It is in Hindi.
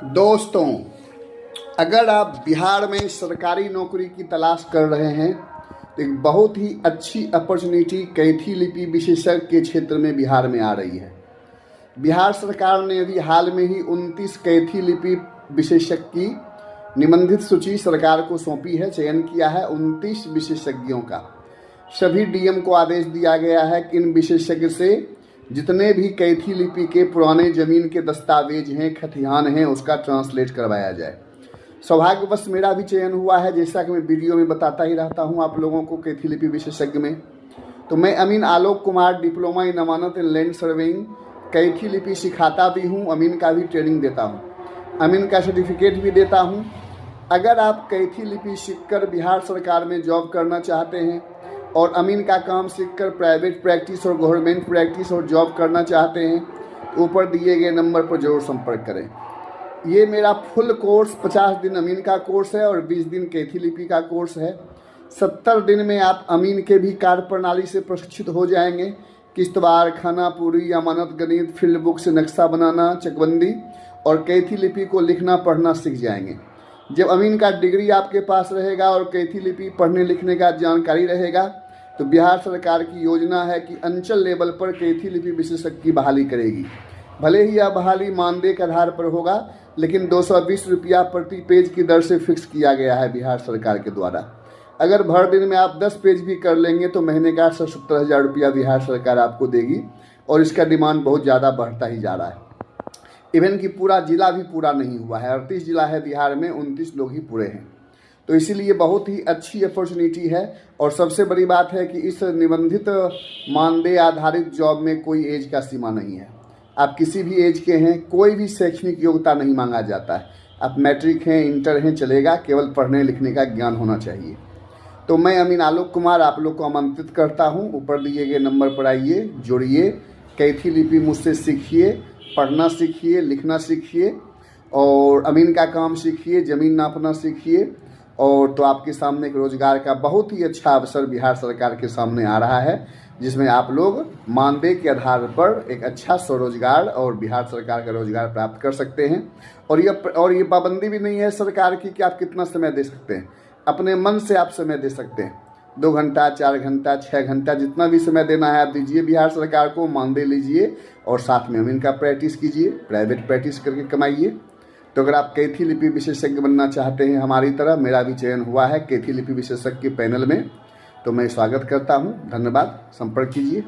दोस्तों, अगर आप बिहार में सरकारी नौकरी की तलाश कर रहे हैं तो एक बहुत ही अच्छी अपॉर्चुनिटी कैथी लिपि विशेषज्ञ के क्षेत्र में बिहार में आ रही है। बिहार सरकार ने अभी हाल में ही 29 कैथी लिपि विशेषज्ञ की निबंधित सूची सरकार को सौंपी है। चयन किया है 29 विशेषज्ञों का। सभी डीएम को आदेश दिया गया है कि इन विशेषज्ञ से जितने भी कैथी लिपि के पुराने ज़मीन के दस्तावेज हैं, खतिहान हैं, उसका ट्रांसलेट करवाया जाए। सौभाग्यवश मेरा भी चयन हुआ है, जैसा कि मैं वीडियो में बताता ही रहता हूं आप लोगों को कैथी लिपि विशेषज्ञ में। तो मैं अमीन आलोक कुमार, डिप्लोमा इन अमानत इन लैंड सर्वेइंग, कैथी लिपि सिखाता भी हूँ, अमीन का भी ट्रेनिंग देता हूँ, अमीन का सर्टिफिकेट भी देता हूँ। अगर आप कैथी लिपि सीखकर बिहार सरकार में जॉब करना चाहते हैं और अमीन का काम सीखकर प्राइवेट प्रैक्टिस और गवर्नमेंट प्रैक्टिस और जॉब करना चाहते हैं तो ऊपर दिए गए नंबर पर ज़रूर संपर्क करें। ये मेरा फुल कोर्स 50 दिन अमीन का कोर्स है और 20 दिन कैथी लिपि का कोर्स है। 70 दिन में आप अमीन के भी कार्य प्रणाली से प्रशिक्षित हो जाएंगे। किश्तवाड़, खाना पूरी, अमानत गणित, फील्ड बुक से नक्शा बनाना, चकबंदी और कैथी लिपि को लिखना पढ़ना सीख जाएंगे। जब अमीन का डिग्री आपके पास रहेगा और कैथी लिपि पढ़ने लिखने का जानकारी रहेगा तो बिहार सरकार की योजना है कि अंचल लेवल पर कैथी लिपि विशेषज्ञ की बहाली करेगी। भले ही यह बहाली मानदेय के आधार पर होगा, लेकिन 220 रुपया प्रति पेज की दर से फिक्स किया गया है बिहार सरकार के द्वारा। अगर भर दिन में आप 10 पेज भी कर लेंगे तो महीने का 70,000 रुपया बिहार सरकार आपको देगी और इसका डिमांड बहुत ज़्यादा बढ़ता ही जा रहा है। इवन कि पूरा जिला भी पूरा नहीं हुआ है, 38 जिला है बिहार में, 29 लोग ही पूरे हैं। तो इसीलिए बहुत ही अच्छी अपॉर्चुनिटी है। और सबसे बड़ी बात है कि इस निबंधित मानदेय आधारित जॉब में कोई एज का सीमा नहीं है। आप किसी भी एज के हैं, कोई भी शैक्षणिक योग्यता नहीं मांगा जाता है। आप मैट्रिक हैं, इंटर हैं, चलेगा, केवल पढ़ने लिखने का ज्ञान होना चाहिए। तो मैं अमीन आलोक कुमार आप लोग को आमंत्रित करता हूँ, ऊपर दिए गए नंबर पर आइए, जुड़िए, कैथी लिपि मुझसे सीखिए, पढ़ना सीखिए, लिखना सीखिए और अमीन का काम सीखिए, ज़मीन नापना सीखिए। और तो आपके सामने एक रोज़गार का बहुत ही अच्छा अवसर बिहार सरकार के सामने आ रहा है, जिसमें आप लोग मानदेय के आधार पर एक अच्छा स्वरोजगार और बिहार सरकार का रोजगार प्राप्त कर सकते हैं। और ये पाबंदी भी नहीं है सरकार की कि आप कितना समय दे सकते हैं। अपने मन से आप समय दे सकते हैं, 2 घंटा, 4 घंटा, 6 घंटा, जितना भी समय देना है आप दीजिए बिहार सरकार को, मानदेय लीजिए और साथ में अमीन का प्रैक्टिस कीजिए, प्राइवेट प्रैक्टिस करके कमाइए। तो अगर आप कैथी लिपि विशेषज्ञ बनना चाहते हैं हमारी तरह, मेरा भी चयन हुआ है कैथी लिपि विशेषज्ञ के पैनल में, तो मैं स्वागत करता हूं। धन्यवाद, संपर्क कीजिए।